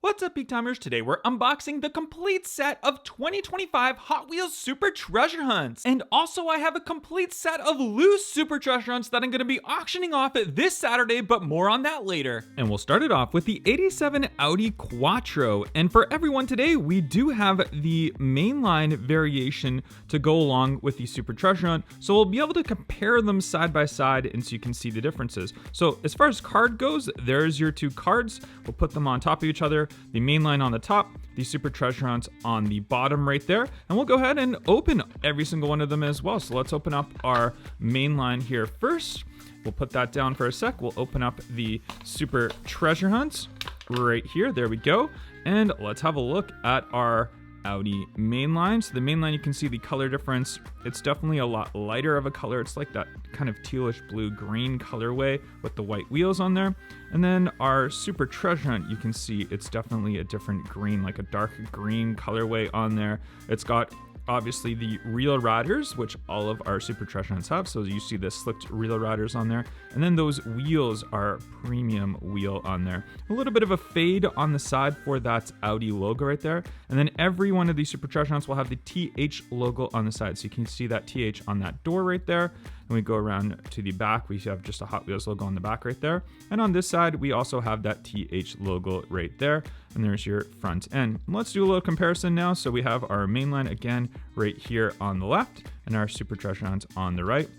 What's up, Peak Timers? Today we're unboxing the complete set of 2025 Hot Wheels Super Treasure Hunts. And also I have a complete set of loose Super Treasure Hunts that I'm going to be auctioning off this Saturday, but more on that later. And we'll start it off with the 87 Audi Quattro. And for everyone today, we do have the mainline variation to go along with the Super Treasure Hunt. So we'll be able to compare them side by side and so you can see the differences. So as far as card goes, there's your two cards. We'll put them on top of each other. The mainline on the top, the Super Treasure Hunts on the bottom right there. And we'll go ahead and open every single one of them as well. So let's open up our mainline here first. We'll put that down for a sec. We'll open up the Super Treasure Hunts right here. There we go. And let's have a look at our Audi mainline. So the mainline, you can see the color difference. It's definitely a lot lighter of a color. It's like that kind of tealish blue green colorway with the white wheels on there. And then our Super Treasure Hunt, you can see it's definitely a different green, like a dark green colorway on there. It's got obviously the reel riders, which all of our Super Treasure Hunts have. So you see the slicked reel riders on there. And then those wheels are premium wheel on there. A little bit of a fade on the side for that Audi logo right there. And then every one of these Super Treasure Hunts will have the TH logo on the side. So you can see that TH on that door right there. And we go around to the back, we have just a Hot Wheels logo on the back right there. And on this side, we also have that TH logo right there. And there's your front end. And let's do a little comparison now. So we have our mainline again right here on the left and our Super Treasure Hunt on the right.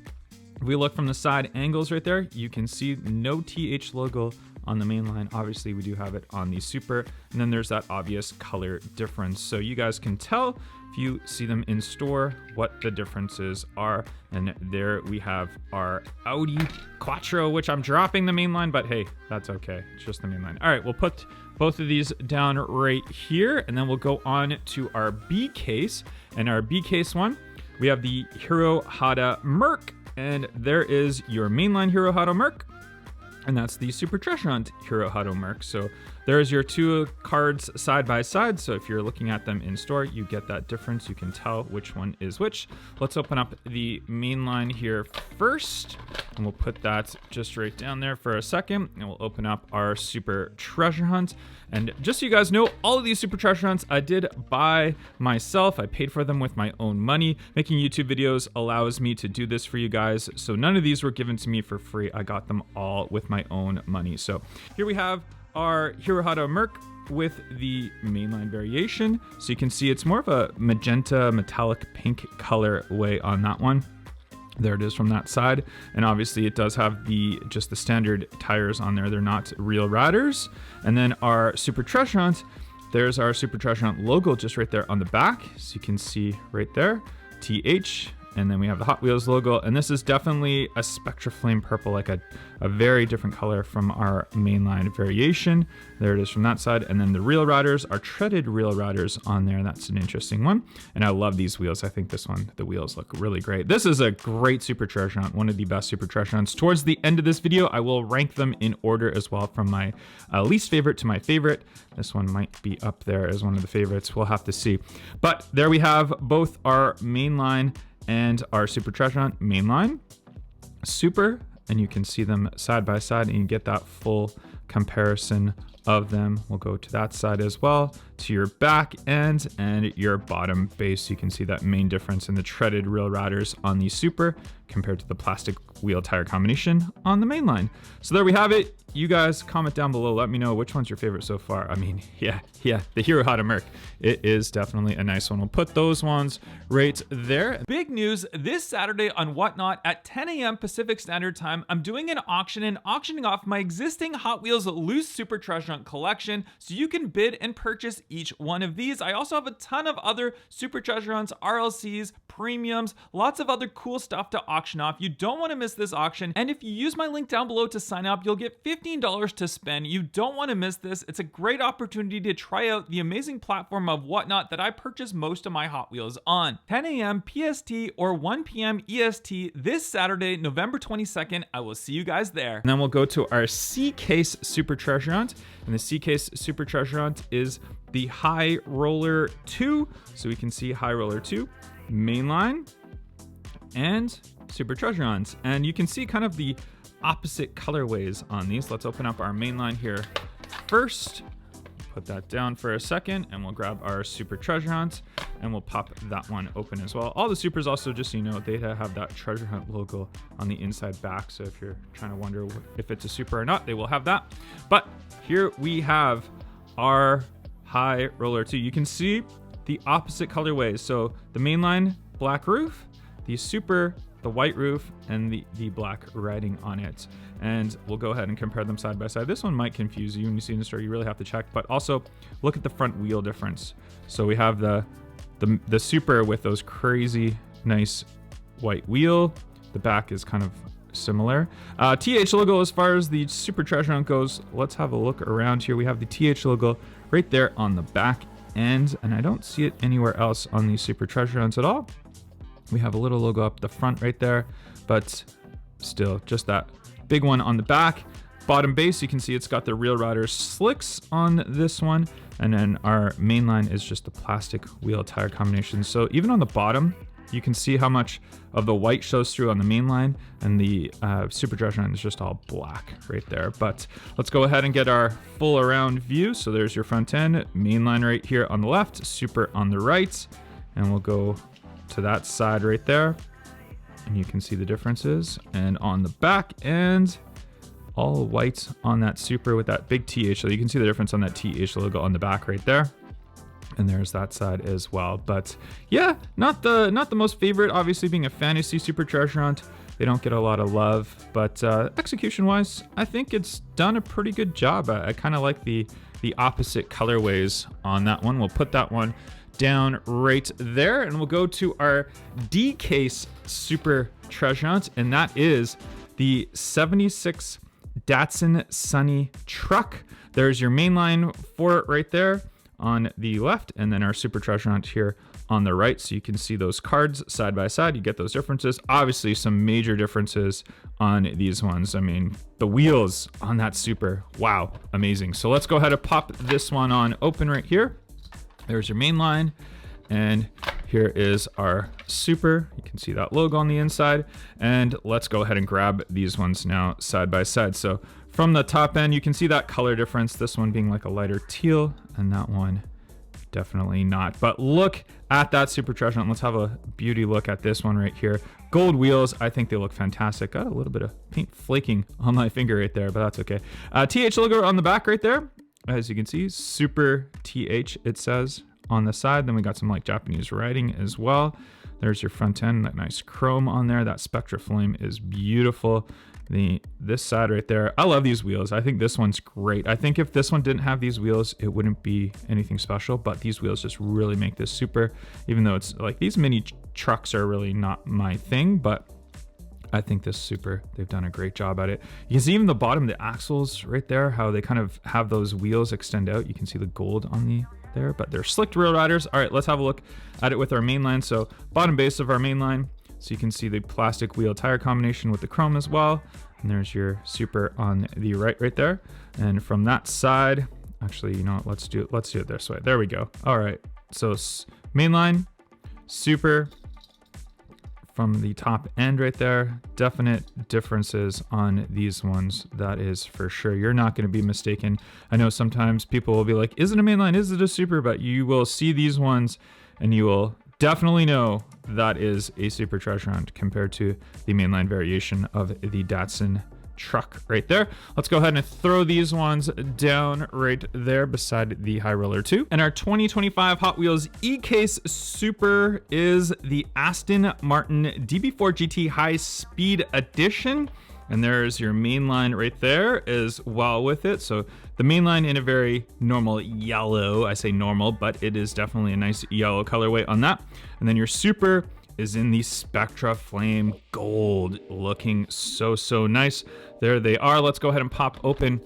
If we look from the side angles right there, you can see no TH logo on the mainline. Obviously, we do have it on the Super. And then there's that obvious color difference. So you guys can tell if you see them in store what the differences are. And there we have our Audi Quattro, which I'm dropping the mainline, but hey, that's okay. It's just the mainline. All right, we'll put both of these down right here, and then we'll go on to our B case. And our B case one, we have the Hirohata Merc, and there is your mainline Hirohata Merc. And that's the Super Treasure Hunt Hirohata Merc. So there's your two cards side by side. So if you're looking at them in store, you get that difference. You can tell which one is which. Let's open up the mainline here first. And we'll put that just right down there for a second. And we'll open up our Super Treasure Hunt. And just so you guys know, all of these Super Treasure Hunts I did buy myself. I paid for them with my own money. Making YouTube videos allows me to do this for you guys. So none of these were given to me for free. I got them all with my own money. So here we have our Hirohata Merc with the mainline variation. So you can see it's more of a magenta metallic pink color way on that one. There it is from that side. And obviously it does have just the standard tires on there. They're not real riders. And then our Super Treasure Hunt, there's our Super Treasure Hunt logo just right there on the back. So you can see right there, TH. And then we have the Hot Wheels logo. And this is definitely a Spectra Flame purple, like a very different color from our mainline variation. There it is from that side. And then the reel riders are treaded reel riders on there. That's an interesting one. And I love these wheels. I think this one, the wheels look really great. This is a great Super Treasure Hunt, one of the best Super Treasure Hunts. Towards the end of this video, I will rank them in order as well from my least favorite to my favorite. This one might be up there as one of the favorites. We'll have to see. But there we have both our mainline and our Super Treasure Hunt mainline, Super, and you can see them side by side and you get that full comparison of them. We'll go to that side as well, to your back end and your bottom base. You can see that main difference in the treaded reel riders on the Super compared to the plastic wheel tire combination on the mainline. So there we have it. You guys comment down below. Let me know which one's your favorite so far. I mean, yeah, the Hirohata Merc. It is definitely a nice one. We'll put those ones right there. Big news this Saturday on Whatnot at 10 a.m. Pacific Standard Time. I'm doing an auction and auctioning off my existing Hot Wheels loose Super Treasure Hunt collection, so you can bid and purchase each one of these. I also have a ton of other Super Treasure Hunts, RLCs, premiums, lots of other cool stuff to auction off. You don't want to miss this auction. And if you use my link down below to sign up, you'll get $15 to spend. You don't want to miss this. It's a great opportunity to try out the amazing platform of Whatnot that I purchase most of my Hot Wheels on. 10 a.m. PST or 1 p.m. EST this Saturday, November 22nd. I will see you guys there. And then we'll go to our C Case Super Treasure Hunt. And the C Case Super Treasure Hunt is the High Roller 2. So we can see High Roller 2, mainline, and Super Treasure Hunts. And you can see kind of the opposite colorways on these. Let's open up our mainline here first. put that down for a second, and we'll grab our Super Treasure Hunt, and we'll pop that one open as well. All the Supers also, just so you know, they have that Treasure Hunt logo on the inside back. So if you're trying to wonder if it's a Super or not, they will have that. But here we have our High Roller 2. You can see the opposite colorways. So the mainline, black roof, the Super, the white roof, and the black writing on it. And we'll go ahead and compare them side by side. This one might confuse you when you see in the store. You really have to check, but also look at the front wheel difference. So we have the Super with those crazy nice white wheel. The back is kind of similar. TH logo as far as the Super Treasure Hunt goes. Let's have a look around here. We have the TH logo right there on the back end, and I don't see it anywhere else on these Super Treasure Hunts at all. We have a little logo up the front right there, but still just that big one on the back. Bottom base, you can see it's got the Real Rider slicks on this one. And then our mainline is just the plastic wheel tire combination. So even on the bottom, you can see how much of the white shows through on the mainline, and the Super Treasure Hunt is just all black right there. But let's go ahead and get our full around view. So there's your front end, mainline right here on the left, Super on the right, and we'll go to that side right there, and you can see the differences. And on the back end, all white on that Super with that big TH. So you can see the difference on that TH logo on the back right there. And there's that side as well. But yeah, not the most favorite, obviously being a fantasy Super Treasure Hunt. They don't get a lot of love, but execution wise, I think it's done a pretty good job. I kind of like the opposite colorways on that one. We'll put that one down right there, and we'll go to our D case Super Treasure Hunt, and that is the 76 Datsun Sunny truck. There's your mainline for it right there on the left, and then our Super Treasure Hunt here on the right. So you can see those cards side by side. You get those differences. Obviously some major differences on these ones. I mean, the wheels on that Super, wow, amazing. So let's go ahead and pop this one on open right here. There's your mainline, and here is our Super. You can see that logo on the inside, and let's go ahead and grab these ones now side by side. So from the top end, you can see that color difference, this one being like a lighter teal, and that one definitely not. But look at that Super Treasure Hunt. Let's have a beauty look at this one right here. Gold wheels, I think they look fantastic. Got a little bit of paint flaking on my finger right there, but that's okay. TH logo on the back right there. As you can see, Super TH, it says on the side. Then we got some like Japanese writing as well. There's your front end, that nice chrome on there. That Spectra flame is beautiful. This side right there, I love these wheels. I think this one's great. I think if this one didn't have these wheels, it wouldn't be anything special, but these wheels just really make this Super, even though it's like these mini trucks are really not my thing, but I think this Super, they've done a great job at it. You can see even the bottom, the axles right there, how they kind of have those wheels extend out. You can see the gold on there, but they're slicked Real Riders. All right, let's have a look at it with our mainline. So bottom base of our mainline. So you can see the plastic wheel tire combination with the chrome as well. And there's your Super on the right there. And from that side, actually, you know what, let's do it this way. There we go. All right, so mainline, Super, from the top end right there, definite differences on these ones. That is for sure. You're not going to be mistaken. I know sometimes people will be like, is it a mainline? Is it a Super? But you will see these ones and you will definitely know that is a Super Treasure Hunt compared to the mainline variation of the Datsun truck right there. Let's go ahead and throw these ones down right there beside the High Roller 2. And our 2025 Hot Wheels E-Case Super is the Aston Martin DB4 GT High Speed Edition. And there's your mainline right there as well with it. So the mainline in a very normal yellow, I say normal, but it is definitely a nice yellow colorway on that. And then your Super is in the Spectra Flame Gold, looking so nice. There they are. Let's go ahead and pop open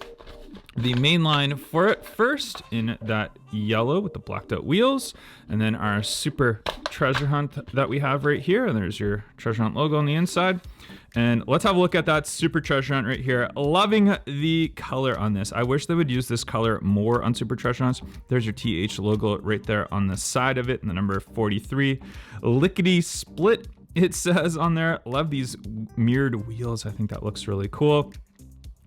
the mainline for it first in that yellow with the blacked out wheels, and then our Super Treasure Hunt that we have right here. And there's your Treasure Hunt logo on the inside. And let's have a look at that Super Treasure Hunt right here. Loving the color on this. I wish they would use this color more on Super Treasure Hunts. There's your TH logo right there on the side of it, and the number 43. Lickety split, it says on there. Love these mirrored wheels. I think that looks really cool.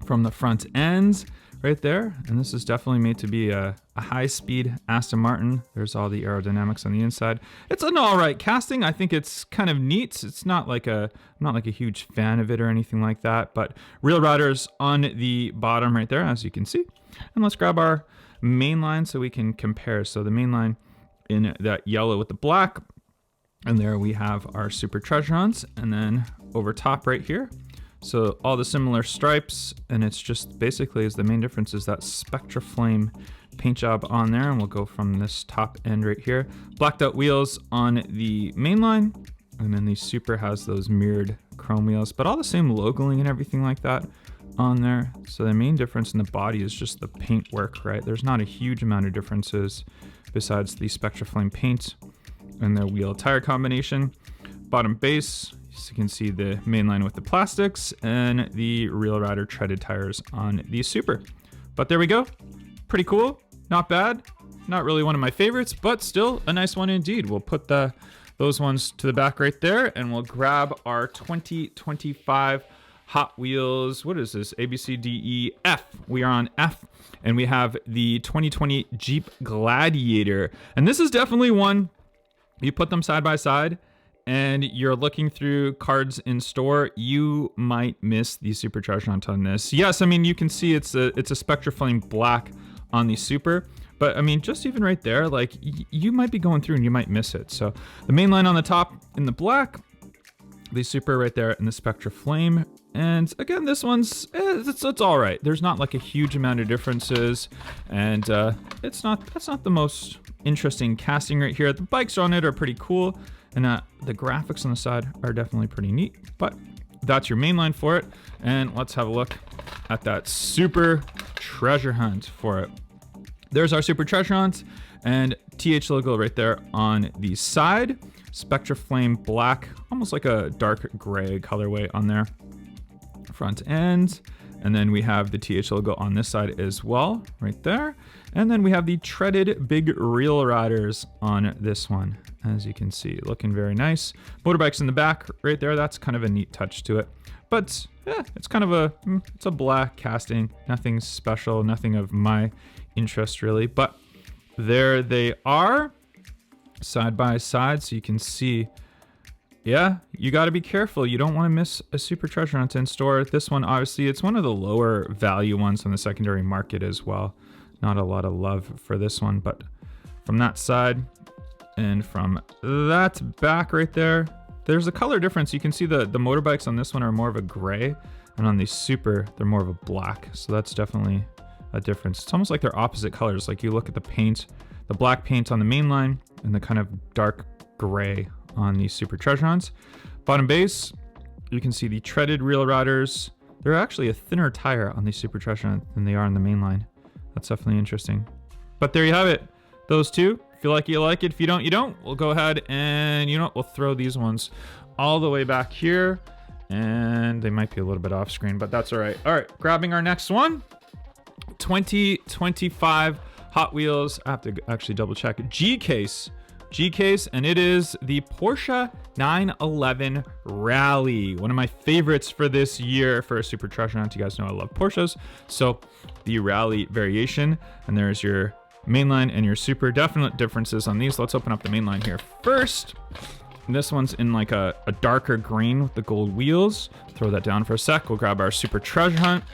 From the front ends right there. And this is definitely made to be a high-speed Aston Martin. There's all the aerodynamics on the inside. It's an all right casting. I think it's kind of neat. It's not like I'm not like a huge fan of it or anything like that, but real riders on the bottom right there, as you can see. And let's grab our mainline so we can compare. So the mainline in that yellow with the black, and there we have our super treasure hunts, and then over top right here, so all the similar stripes, and it's just basically is the main difference is that Spectra Flame paint job on there, and we'll go from this top end right here. Blacked out wheels on the mainline, and then the super has those mirrored chrome wheels, but all the same logoing and everything like that on there. So the main difference in the body is just the paint work, right? There's not a huge amount of differences besides the Spectra Flame paint and the wheel tire combination. Bottom base, so you can see the mainline with the plastics and the Real Rider treaded tires on the Super. But there we go. Pretty cool. Not bad. Not really one of my favorites, but still a nice one indeed. We'll put those ones to the back right there, and we'll grab our 2025 Hot Wheels. What is this? A, B, C, D, E, F. We are on F, and we have the 2020 Jeep Gladiator. And this is definitely one, you put them side by side, and you're looking through cards in store, you might miss the Super Treasure Hunt on this. Yes, I mean, you can see it's a Spectra Flame black on the Super, but I mean, just even right there, like you might be going through and you might miss it. So the main line on the top in the black, the Super right there in the Spectra Flame. And again, this one's, it's all right. There's not like a huge amount of differences, and that's not the most interesting casting right here. The bikes on it are pretty cool, and the graphics on the side are definitely pretty neat, but that's your main line for it. And let's have a look at that Super Treasure Hunt for it. There's our Super Treasure Hunt, and TH logo right there on the side. Spectra Flame black, almost like a dark gray colorway on there. Front end, and then we have the TH logo on this side as well, right there. And then we have the treaded big Real Riders on this one, as you can see, looking very nice. Motorbikes in the back right there, that's kind of a neat touch to it. But yeah, it's kind of it's a black casting, nothing special, nothing of my interest really, but there they are side by side, so you can see. Yeah, you got to be careful. You don't want to miss a Super Treasure Hunt in store. This one, obviously, it's one of the lower value ones on the secondary market as well. Not a lot of love for this one, but from that side and from that back right there, there's a color difference. You can see the motorbikes on this one are more of a gray, and on the Super, they're more of a black. So that's definitely a difference. It's almost like they're opposite colors. Like you look at the paint, the black paint on the main line and the kind of dark gray on the Super Treasure Hunts. Bottom base, you can see the treaded Real Riders. They're actually a thinner tire on the Super Treasure Hunt than they are on the main line. That's definitely interesting. But there you have it. Those two. If you like it, you like it. If you don't, you don't. We'll go ahead and, you know, we'll throw these ones all the way back here. And they might be a little bit off screen, but that's all right. All right, grabbing our next one. 2025 Hot Wheels. I have to actually double check. G-Case, and it is the Porsche 911 Rally. One of my favorites for this year for a Super Treasure Hunt. You guys know I love Porsches. So the Rally variation, and there's your mainline and your Super. Definite differences on these. Let's open up the mainline here first. This one's in like a darker green with the gold wheels. Throw that down for a sec. We'll grab our Super Treasure Hunt,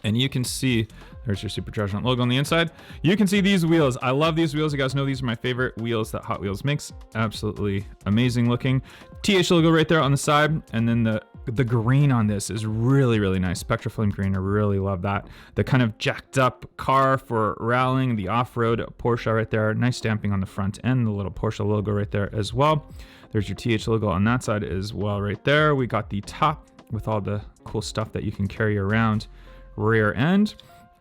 and you can see there's your Super Treasure Hunt logo on the inside. You can see these wheels. I love these wheels. You guys know these are my favorite wheels that Hot Wheels makes. Absolutely amazing looking. TH logo right there on the side. And then the green on this is really, really nice. Spectra Flame green. I really love that. The kind of jacked up car for rallying, the off-road Porsche right there. Nice stamping on the front end. The little Porsche logo right there as well. There's your TH logo on that side as well right there. We got the top with all the cool stuff that you can carry around. Rear end.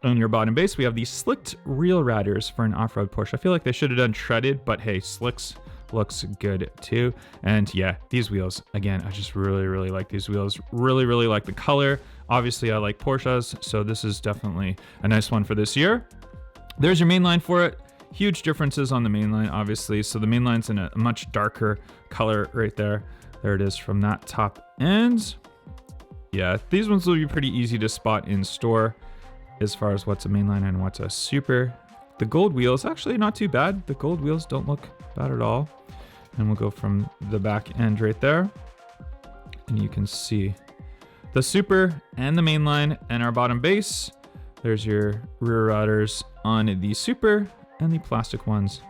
On your bottom base, we have the slicked Real Riders for an off-road Porsche. I feel like they should have done treaded, but hey, slicks looks good too. And yeah, these wheels, again, I just really, really like these wheels. Really, really like the color. Obviously, I like Porsches, so this is definitely a nice one for this year. There's your main line for it. Huge differences on the main line, obviously. So the main line's in a much darker color right there. There it is from that top end. Yeah, these ones will be pretty easy to spot in store. as far as what's a mainline and what's a super. The gold wheels, actually not too bad. The gold wheels don't look bad at all. And we'll go from the back end right there. And you can see the super and the mainline and our bottom base. There's your rear routers on the super and the plastic ones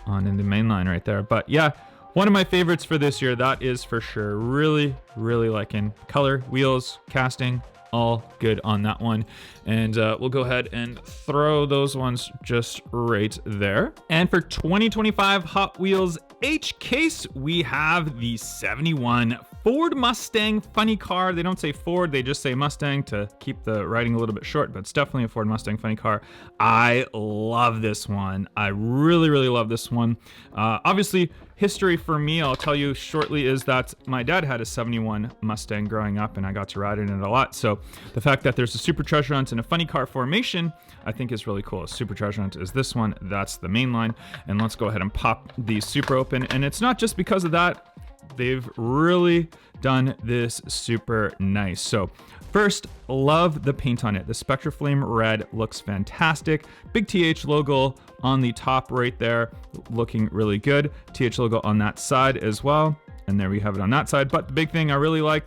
on in the mainline right there. But yeah, one of my favorites for this year, that is for sure. Really, really liking color, wheels, casting, all good on that one. And we'll go ahead and throw those ones just right there. And for 2025 Hot Wheels H case, we have the 71 Ford Mustang Funny Car. They don't say Ford, they just say Mustang to keep the writing a little bit short, but it's definitely a Ford Mustang Funny Car. I love this one. I really, really love this one. Obviously, history for me, I'll tell you shortly, is that my dad had a 71 Mustang growing up and I got to ride in it a lot. So the fact that there's a super treasure hunt and a funny car formation, I think is really cool. A super treasure hunt is this one, that's the main line. And let's go ahead and pop the super open. And it's not just because of that, they've really done this super nice. So first, love the paint on it. The Spectra Flame Red looks fantastic. Big TH logo on the top right there, looking really good. TH logo on that side as well. And there we have it on that side. But the big thing I really like,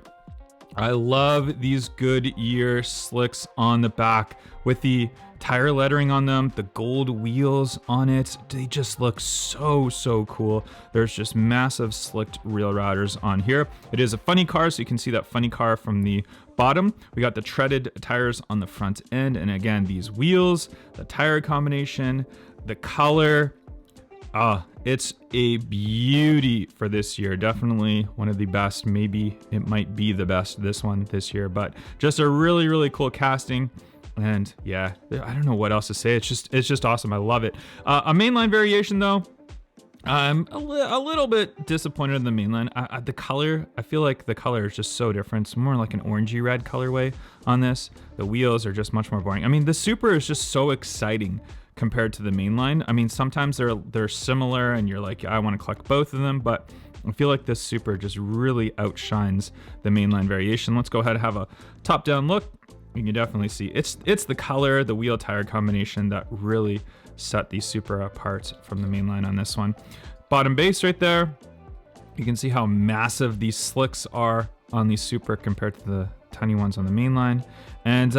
I love these Goodyear slicks on the back with the tire lettering on them, the gold wheels on it. They just look so, so cool. There's just massive slicked reel routers on here. It is a funny car, so you can see that funny car from the bottom. We got the treaded tires on the front end. And again, these wheels, the tire combination, the color, it's a beauty for this year. Definitely one of the best. Maybe it might be the best, this one this year, but just a really, really cool casting. And yeah, I don't know what else to say. It's just awesome. I love it. A mainline variation though, I'm a little bit disappointed in the mainline. The color, I feel like the color is just so different. It's more like an orangey red colorway on this. The wheels are just much more boring. I mean, the super is just so exciting compared to the mainline. I mean, sometimes they're similar and you're like, I want to collect both of them, but I feel like this super just really outshines the mainline variation. Let's go ahead and have a top-down look. You can definitely see it's the color, the wheel tire combination that really set the super apart from the mainline on this one. Bottom base right there. You can see how massive these slicks are on the super compared to the tiny ones on the mainline. And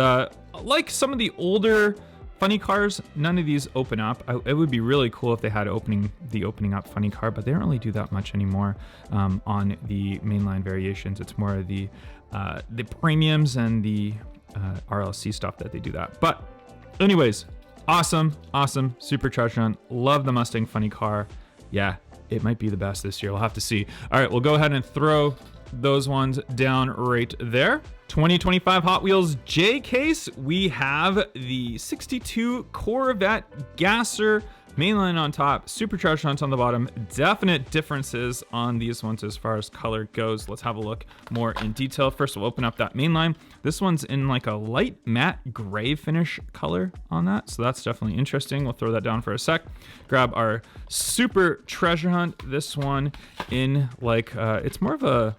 like some of the older funny cars, none of these open up. It would be really cool if they had the opening up funny car, but they don't really do that much anymore on the mainline variations. It's more of the premiums and the RLC stuff that they do that. But anyways, awesome super treasure hunt. Love the Mustang Funny Car. Yeah, it might be the best this year. We'll have to see. All right, we'll go ahead and throw those ones down right there. 2025 Hot Wheels J case, we have the 62 Corvette Gasser. Mainline on top, super treasure hunt on the bottom. Definite differences on these ones as far as color goes. Let's have a look more in detail. First, we'll open up that mainline. This one's in like a light matte gray finish color on that, so that's definitely interesting. We'll throw that down for a sec. Grab our super treasure hunt. This one in like it's more of a,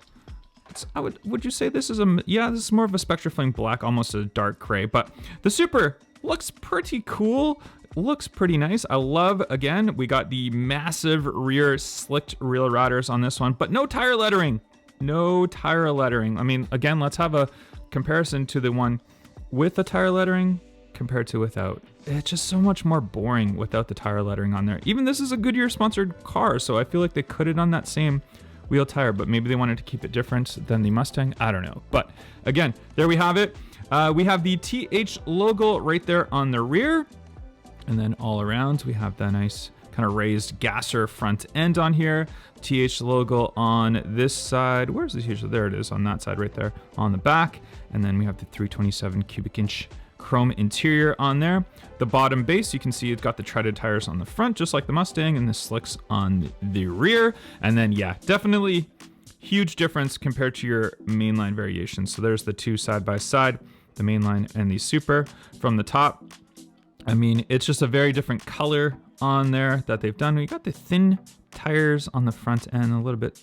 would you say this is a, yeah, this is more of a Spectra Flame Black, almost a dark gray, but the super looks pretty cool. Looks pretty nice. I love, again, we got the massive rear slicked reel routers on this one, but no tire lettering. No tire lettering. I mean, again, let's have a comparison to the one with the tire lettering compared to without. It's just so much more boring without the tire lettering on there. Even this is a Goodyear sponsored car, so I feel like they could have done that same wheel tire, but maybe they wanted to keep it different than the Mustang. I don't know. But again, there we have it. We have the TH logo right there on the rear. And then all around, we have that nice kind of raised Gasser front end on here. TH logo on this side. Where's the TH? There it is on that side right there on the back. And then we have the 327 cubic inch chrome interior on there. The bottom base, you can see it's got the treaded tires on the front, just like the Mustang, and the slicks on the rear. And then, yeah, definitely huge difference compared to your mainline variation. So there's the two side by side, the mainline and the super. From the top, I mean, it's just a very different color on there that they've done. We got the thin tires on the front end a little bit.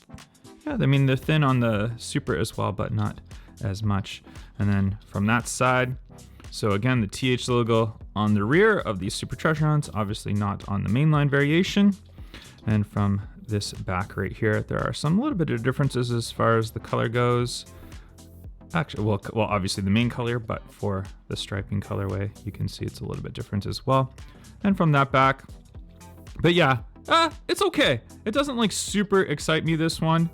Yeah, I mean, they're thin on the super as well, but not as much. And then from that side, So again, the TH logo on the rear of these Super Treasure Hunts, obviously not on the mainline variation. And from this back right here, there are some little bit of differences as far as the color goes. Actually, well, obviously the main color, but for the striping colorway, you can see it's a little bit different as well. And from that back, but yeah, it's okay. It doesn't like super excite me, this one.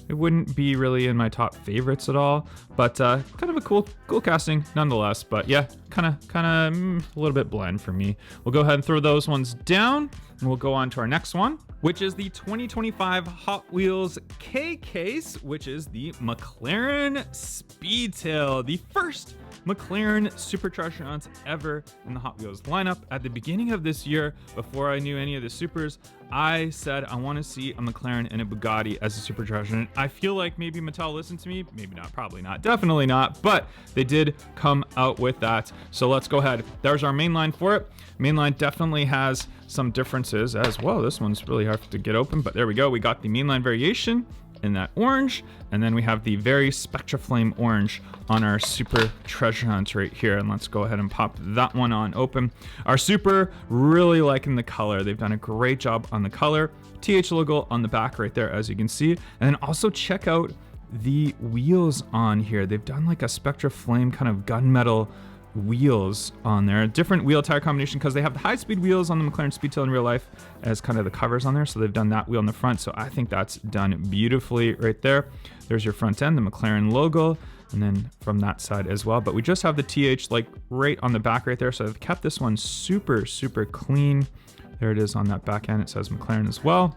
It wouldn't be really in my top favorites at all, but kind of a cool casting nonetheless. But yeah, kind of a little bit bland for me. We'll go ahead and throw those ones down, and we'll go on to our next one, which is the 2025 Hot Wheels K case, which is the McLaren Speedtail, the first McLaren Super Treasure Hunts ever in the Hot Wheels lineup. At the beginning of this year, before I knew any of the Supers, I said I want to see a McLaren and a Bugatti as a Super Treasure Hunt. I feel like maybe Mattel listened to me, maybe not, probably not, definitely not, but they did come out with that. So let's go ahead. There's our mainline for it. Mainline definitely has some differences as well. This one's really hard to get open, but there we go. We got the mainline variation in that orange, and then we have the very Spectra Flame orange on our Super Treasure Hunt right here. And let's go ahead and pop that one on open. Our Super, really liking the color. They've done a great job on the color. TH logo on the back right there, as you can see. And then also check out the wheels on here. They've done like a Spectra Flame kind of gunmetal wheels on there, different wheel tire combination, because they have the high speed wheels on the McLaren Speedtail in real life as kind of the covers on there. So they've done that wheel in the front. So I think that's done beautifully right there. There's your front end, the McLaren logo, and then from that side as well. But we just have the TH like right on the back right there. So I've kept this one super clean. There it is on that back end. It says McLaren as well.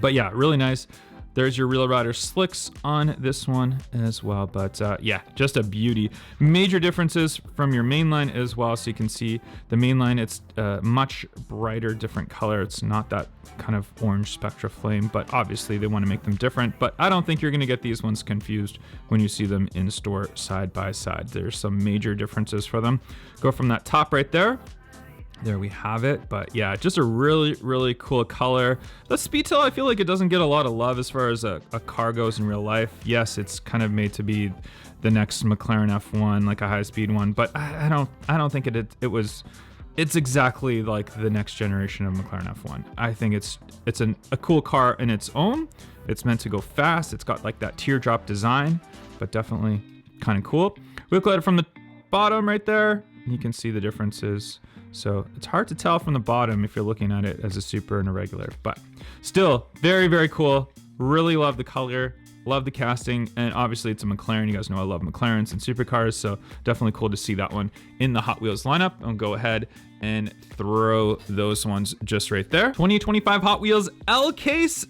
But yeah, really nice. There's your Real Rider slicks on this one as well. But yeah, just a beauty. Major differences from your mainline as well. So you can see the mainline, it's a much brighter, different color. It's not that kind of orange Spectra Flame, but obviously they want to make them different. But I don't think you're going to get these ones confused when you see them in store side by side. There's some major differences for them. Go from that top right there. There we have it. But yeah, just a really cool color. The Speedtail, I feel like it doesn't get a lot of love as far as a car goes in real life. Yes, it's kind of made to be the next McLaren F1, like a high-speed one, but I don't think it's exactly like the next generation of McLaren F1. I think it's a cool car in its own. It's meant to go fast. It's got like that teardrop design, but definitely kind of cool. We look at it from the bottom right there, and you can see the differences. So it's hard to tell from the bottom if you're looking at it as a Super and a regular, but still very cool. Really love the color, love the casting, and obviously it's a McLaren. You guys know I love McLarens and supercars, so definitely cool to see that one in the Hot Wheels lineup. I'll go ahead and throw those ones just right there. 2025 Hot Wheels L case.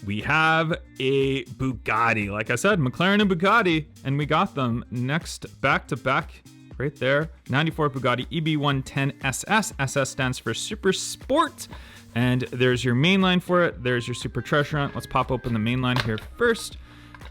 We have a Bugatti. Like I said, McLaren and Bugatti, and we got them next back to back. Right there, 94 Bugatti EB110 SS. SS stands for Super Sport. And there's your mainline for it. There's your Super Treasure Hunt. Let's pop open the mainline here first.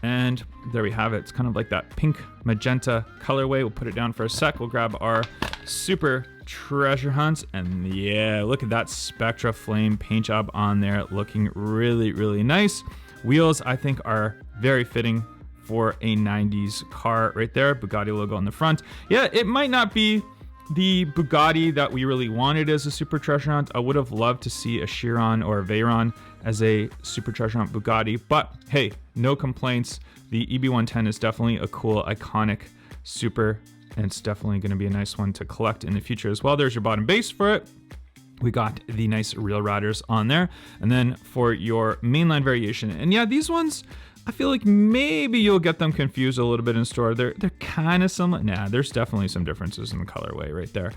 And there we have it. It's kind of like that pink magenta colorway. We'll put it down for a sec. We'll grab our Super Treasure Hunts. And yeah, look at that Spectra Flame paint job on there. Looking really nice. Wheels, I think, are very fitting for a 90s car right there. Bugatti logo on the front. Yeah, it might not be the Bugatti that we really wanted as a Super Treasure Hunt. I would have loved to see a Chiron or a Veyron as a Super Treasure Hunt Bugatti, but hey, no complaints. The EB110 is definitely a cool, iconic Super, and it's definitely going to be a nice one to collect in the future as well. There's your bottom base for it. We got the nice Real Riders on there. And then for your mainline variation, and yeah, these ones, I feel like maybe you'll get them confused a little bit in store. They're kind of similar. Nah, there's definitely some differences in the colorway right there.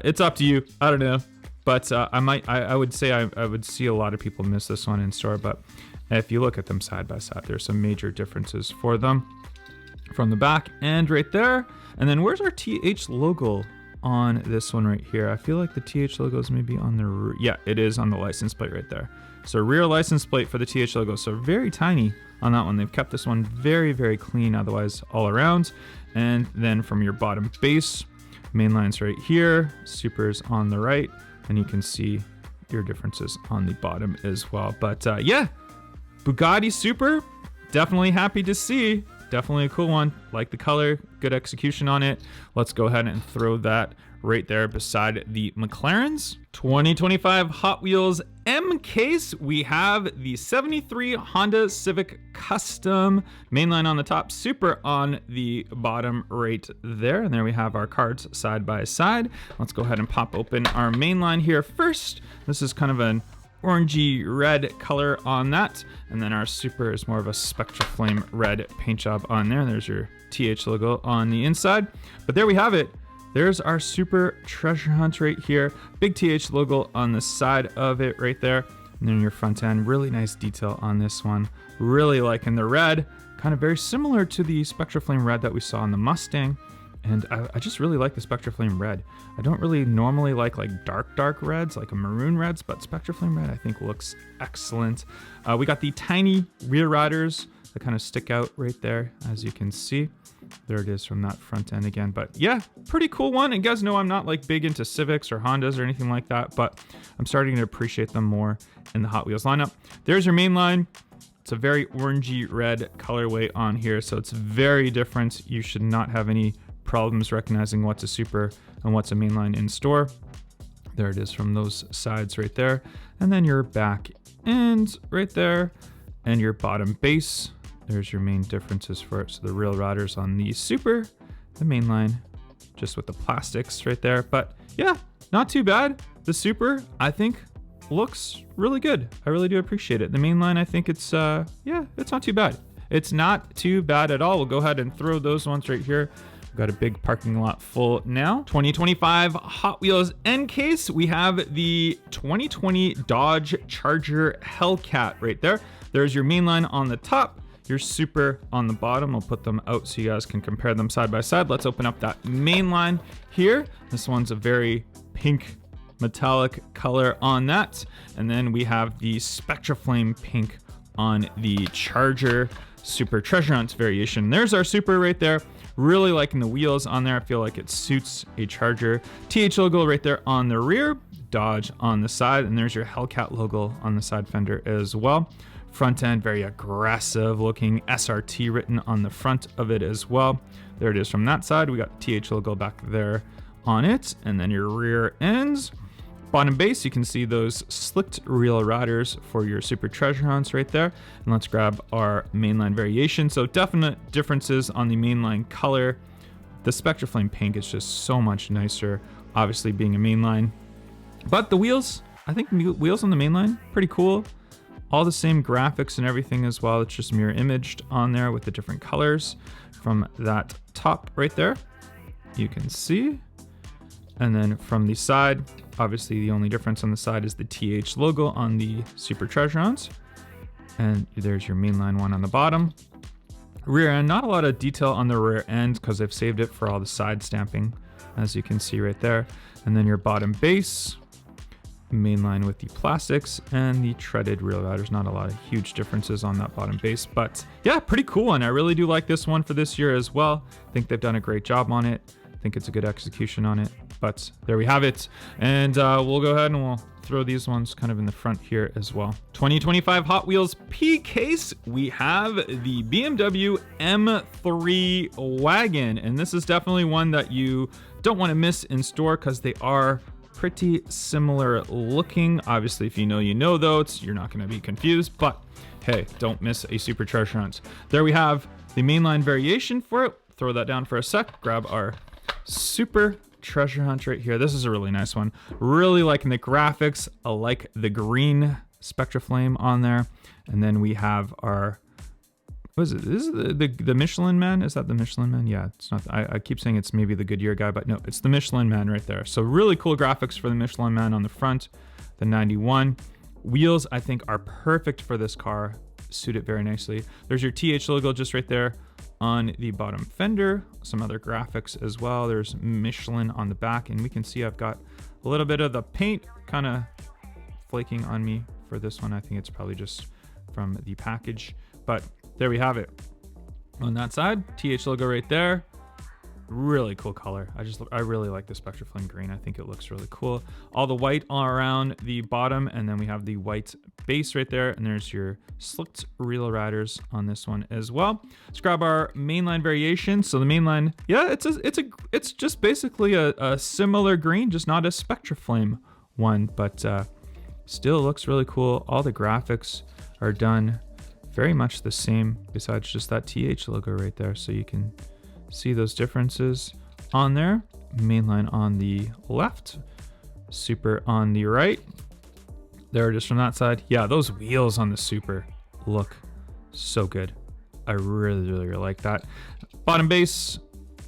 It's up to you. I don't know, but I would say I would see a lot of people miss this one in store. But if you look at them side by side, there's some major differences for them from the back and right there. And then where's our TH logo on this one right here? I feel like the TH logo is maybe on the yeah, it is on the license plate right there. So rear license plate for the TH logo. So very tiny on that one. They've kept this one very clean otherwise all around. And then from your bottom base, main lines right here, Supers on the right, and you can see your differences on the bottom as well. But yeah, Bugatti Super, definitely happy to see definitely a cool one. Like the color, good execution on it. Let's go ahead and throw that right there beside the McLarens. 2025 Hot Wheels M case, we have the 73 Honda Civic Custom, mainline on the top, super on the bottom right there. And there we have our cards side by side. Let's go ahead and pop open our mainline here first. This is kind of an orangey red color on that, and then our super is more of a Spectra Flame red paint job on there. There's your TH logo on the inside, but there we have it. There's our super treasure hunt right here. Big TH logo on the side of it right there. And then your front end, really nice detail on this one. Really liking the red, kind of very similar to the Spectra Flame red that we saw on the Mustang. And I just really like the Spectra Flame red. I don't really normally like dark reds, like a maroon reds, but Spectra Flame red I think looks excellent. We got the tiny rear riders that kind of stick out right there, as you can see. There it is from that front end again. But yeah, pretty cool one. And you guys know I'm not like big into Civics or Hondas or anything like that, but I'm starting to appreciate them more in the Hot Wheels lineup. There's your main line. It's a very orangey red colorway on here, so it's very different. You should not have any problems recognizing what's a super and what's a mainline in store. There it is from those sides right there. And then your back end right there and your bottom base. There's your main differences for it. So the real riders on the super, the mainline just with the plastics right there. But yeah, not too bad. The super, I think, looks really good. I really do appreciate it. The mainline, I think it's, yeah, it's not too bad. It's not too bad at all. We'll go ahead and throw those ones right here. Got a big parking lot full now. 2025 Hot Wheels N case. We have the 2020 Dodge Charger Hellcat right there. There's your mainline on the top, your super on the bottom. I'll put them out so you guys can compare them side by side. Let's open up that mainline here. This one's a very pink metallic color on that. And then we have the Spectra Flame pink on the Charger Super Treasure Hunt variation. There's our super right there. Really liking the wheels on there. I feel like it suits a Charger. TH logo right there on the rear, Dodge on the side, and there's your Hellcat logo on the side fender as well. Front end, very aggressive looking SRT written on the front of it as well. There it is from that side. We got TH logo back there on it, and then your rear ends. Bottom base, you can see those slicked real riders for your super treasure hunts right there. And let's grab our mainline variation. So definite differences on the mainline color. The Spectra Flame pink is just so much nicer, obviously being a mainline. But the wheels, I think wheels on the mainline, pretty cool. All the same graphics and everything as well. It's just mirror imaged on there with the different colors from that top right there. You can see. And then from the side, obviously the only difference on the side is the TH logo on the Super Treasure Hunts. And there's your mainline one on the bottom. Rear end, not a lot of detail on the rear end because I've saved it for all the side stamping, as you can see right there. And then your bottom base, mainline with the plastics and the treaded rear riders. Not a lot of huge differences on that bottom base, but yeah, pretty cool one. I really do like this one for this year as well. I think they've done a great job on it. I think it's a good execution on it. But there we have it. And we'll go ahead and we'll throw these ones kind of in the front here as well. 2025 Hot Wheels P case, we have the BMW M3 Wagon. And this is definitely one that you don't want to miss in store because they are pretty similar looking. Obviously, if you know though, you're not going to be confused. But hey, don't miss a super treasure hunt. There we have the mainline variation for it. Throw that down for a sec. Grab our super treasure hunt right here. This is a really nice one. Really liking the graphics. I like the green Spectra Flame on there. And then we have our, what is it? This is the Michelin Man. Is that the Michelin Man? Yeah, it's not. I keep saying it's maybe the Goodyear guy, but no, it's the Michelin Man right there. So really cool graphics for the Michelin Man on the front. The 91 wheels, I think, are perfect for this car. Suit it very nicely. There's your TH logo just right there on the bottom fender. Some other graphics as well. There's Michelin on the back, and we can see I've got a little bit of the paint kind of flaking on me for this one. I think it's probably just from the package, but there we have it. On that side, TH logo right there. Really cool color. I really like the Spectraflame green. I think it looks really cool. All the white all around the bottom, and then we have the white base right there, and there's your slicked reel riders on this one as well. Let's grab our mainline variation. So the mainline, yeah, it's just basically a similar green, just not a Spectraflame one, but still looks really cool. All the graphics are done very much the same, besides just that TH logo right there, so you can see those differences on there. Mainline on the left, Super on the right. There it is from that side. Yeah, those wheels on the Super look so good. I really like that. Bottom base,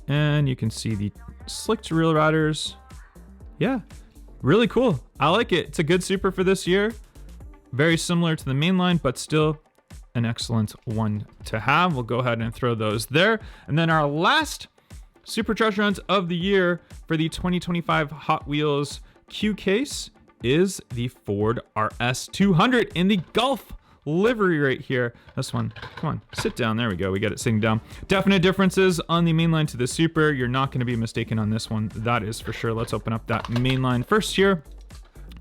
and you can see the slicked reel riders. Yeah, really cool. I like it. It's a good Super for this year. Very similar to the mainline, but still an excellent one to have. We'll go ahead and throw those there. And then our last Super Treasure Hunt of the year for the 2025 Hot Wheels Q case is the Ford RS200 in the Gulf livery right here. This one, come on, sit down. There we go. We got it sitting down. Definite differences on the mainline to the Super. You're not going to be mistaken on this one. That is for sure. Let's open up that mainline first here.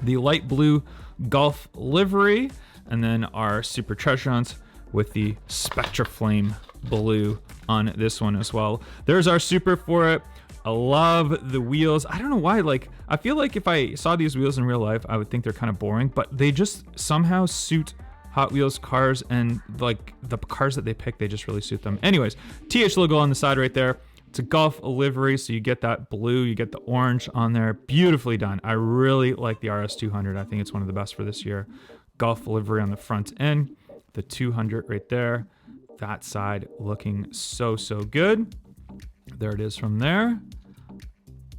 The light blue Gulf livery, and then our Super Treasure Hunt with the Spectraflame blue on this one as well. There's our Super for it. I love the wheels. I don't know why, like, I feel like if I saw these wheels in real life, I would think they're kind of boring, but they just somehow suit Hot Wheels cars, and like the cars that they pick, they just really suit them. Anyways, TH logo on the side right there. It's a Gulf livery, so you get that blue, you get the orange on there. Beautifully done. I really like the RS200. I think it's one of the best for this year. Gulf livery on the front end, the 200 right there. That side looking so good. There it is from there.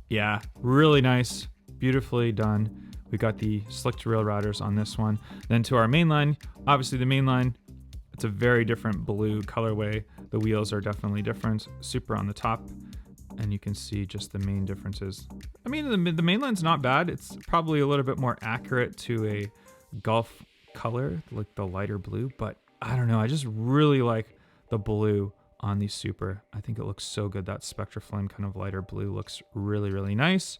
Yeah, really nice, beautifully done. We got the slicked rail riders on this one. Then to our mainline, obviously the mainline, it's a very different blue colorway. The wheels are definitely different. Super on the top, and you can see just the main differences. I mean, the mainline's not bad. It's probably a little bit more accurate to a Gulf color, like the lighter blue, but I don't know. I just really like the blue on the Super. I think it looks so good. That Spectraflame kind of lighter blue looks really nice.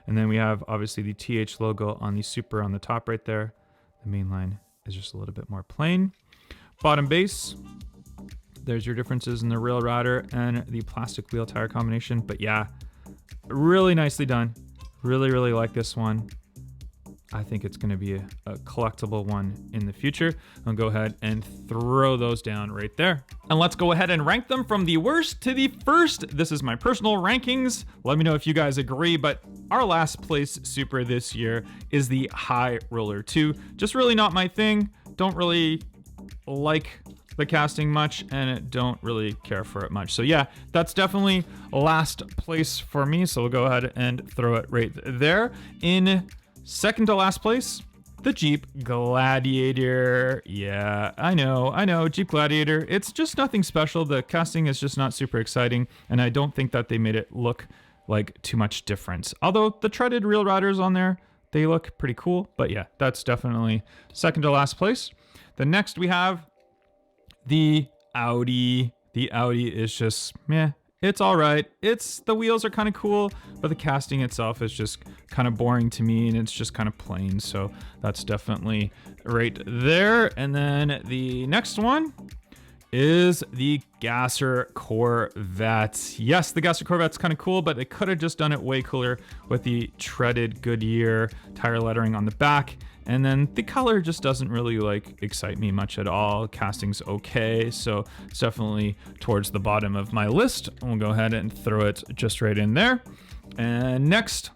And then we have obviously the TH logo on the Super on the top right there. The mainline is just a little bit more plain. Bottom base, there's your differences in the rail rider and the plastic wheel tire combination. But yeah, really nicely done. Really like this one. I think it's going to be a collectible one in the future. I'll go ahead and throw those down right there. And let's go ahead and rank them from the worst to the first. This is my personal rankings. Let me know if you guys agree, but our last place Super this year is the High Roller 2. Just really not my thing. Don't really like the casting much, and don't really care for it much. So yeah, that's definitely last place for me. So we'll go ahead and throw it right there. In second to last place, the Jeep Gladiator. Yeah, I know, Jeep Gladiator. It's just nothing special. The casting is just not super exciting, and I don't think that they made it look like too much difference. Although the treaded reel riders on there, they look pretty cool. But yeah, that's definitely second to last place. The next we have the Audi. The Audi is just meh. It's all right. The wheels are kind of cool, but the casting itself is just kind of boring to me, and it's just kind of plain. So that's definitely right there. And then the next one is the Gasser Corvette. Yes, the Gasser Corvette's kind of cool, but they could have just done it way cooler with the treaded Goodyear tire lettering on the back. And then the color just doesn't really like excite me much at all. Casting's okay, so it's definitely towards the bottom of my list. We'll go ahead and throw it just right in there. And next,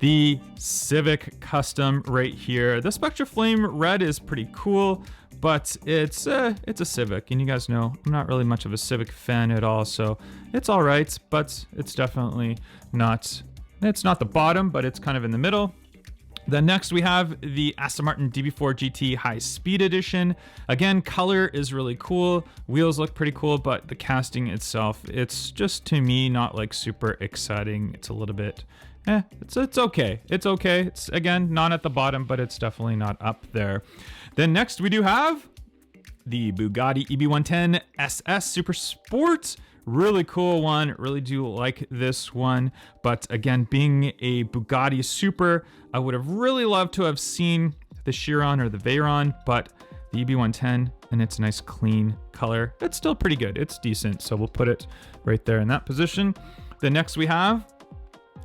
the Civic Custom right here. The Spectraflame red is pretty cool, but it's a Civic, and you guys know I'm not really much of a Civic fan at all, so it's all right, but it's definitely not, it's not the bottom, but it's kind of in the middle. Then next we have the Aston Martin DB4 GT High Speed Edition. Again, color is really cool. Wheels look pretty cool, but the casting itself, it's just, to me, not like super exciting. It's a little bit, it's okay. It's okay. It's, again, not at the bottom, but it's definitely not up there. Then next we do have the Bugatti EB110 SS Super Sport Really cool one. Really do like this one. But again, being a Bugatti Super, I would have really loved to have seen the Chiron or the Veyron, but the EB110 and its nice clean color, it's still pretty good. It's decent. So we'll put it right there in that position. Then next we have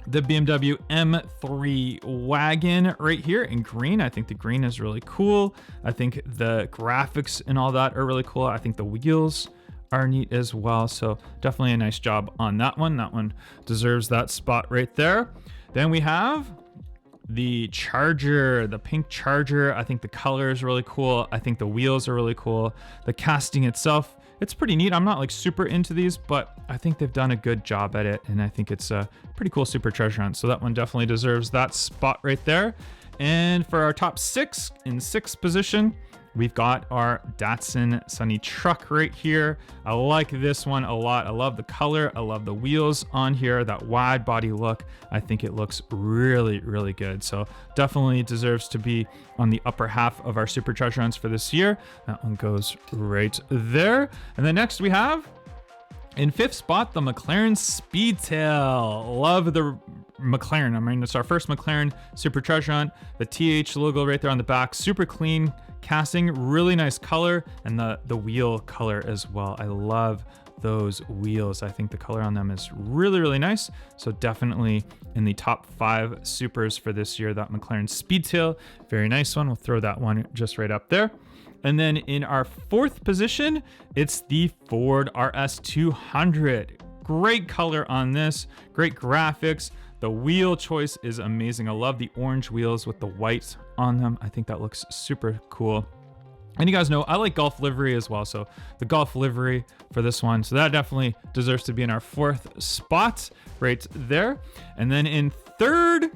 the BMW M3 Wagon right here in green. I think the green is really cool. I think the graphics and all that are really cool. I think the wheels are neat as well. So definitely a nice job on that one. That one deserves that spot right there. Then we have the Charger, the pink Charger. I think the color is really cool. I think the wheels are really cool. The casting itself, it's pretty neat. I'm not like super into these, but I think they've done a good job at it. And I think it's a pretty cool super treasure hunt. So that one definitely deserves that spot right there. And for our top 6, in 6th position, we've got our Datsun Sunny truck right here. I like this one a lot. I love the color. I love the wheels on here, that wide body look. I think it looks really, really good. So definitely deserves to be on the upper half of our super treasure hunts for this year. That one goes right there. And then next we have, in 5th spot, the McLaren Speedtail. Love the McLaren. I mean, it's our first McLaren super treasure hunt. The TH logo right there on the back, super clean casting, really nice color, and the wheel color as well. I love those wheels. I think the color on them is really, really nice. So definitely in the top 5 supers for this year, that McLaren Speedtail, very nice one. We'll throw that one just right up there. And then in our 4th position, it's the Ford RS200. Great color on this, great graphics. The wheel choice is amazing. I love the orange wheels with the white on them. I think that looks super cool. And you guys know I like Golf livery as well. So the Golf livery for this one. So that definitely deserves to be in our 4th spot right there. And then in 3rd,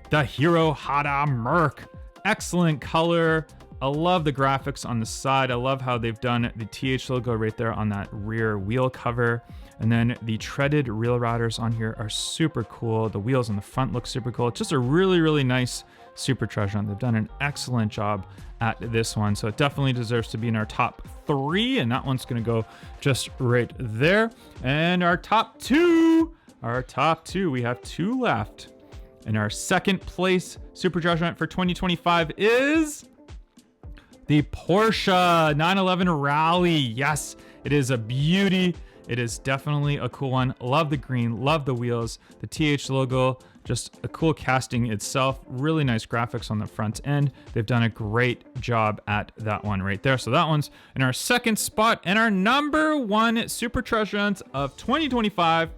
the Hirohata Merc. Excellent color. I love the graphics on the side. I love how they've done the TH logo right there on that rear wheel cover. And then the treaded rail riders on here are super cool. The wheels on the front look super cool. It's just a really, really nice super treasure hunt. They've done an excellent job at this one. So it definitely deserves to be in our top 3. And that one's going to go just right there. And our top 2, we have 2 left. And our 2nd place super treasure hunt for 2025 is the Porsche 911 Rally. Yes, it is a beauty. It is definitely a cool one. Love the green, love the wheels, the TH logo, just a cool casting itself. Really nice graphics on the front end. They've done a great job at that one right there. So that one's in our 2nd spot. And our number 1 super treasure hunt of 2025,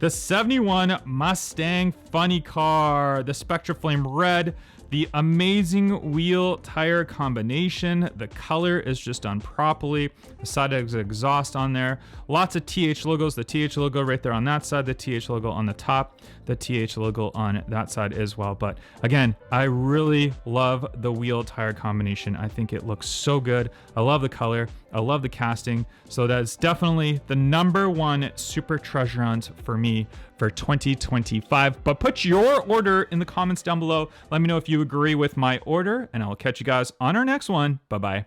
the 71 Mustang Funny Car, the Spectra Flame Red. The amazing wheel tire combination. The color is just done properly. The side exhaust on there. Lots of TH logos. The TH logo right there on that side. The TH logo on the top. The TH logo on that side as well. But again, I really love the wheel tire combination. I think it looks so good. I love the color. I love the casting. So that's definitely the number 1 super treasure hunt for me for 2025. But put your order in the comments down below. Let me know if you agree with my order, and I'll catch you guys on our next one. Bye-bye.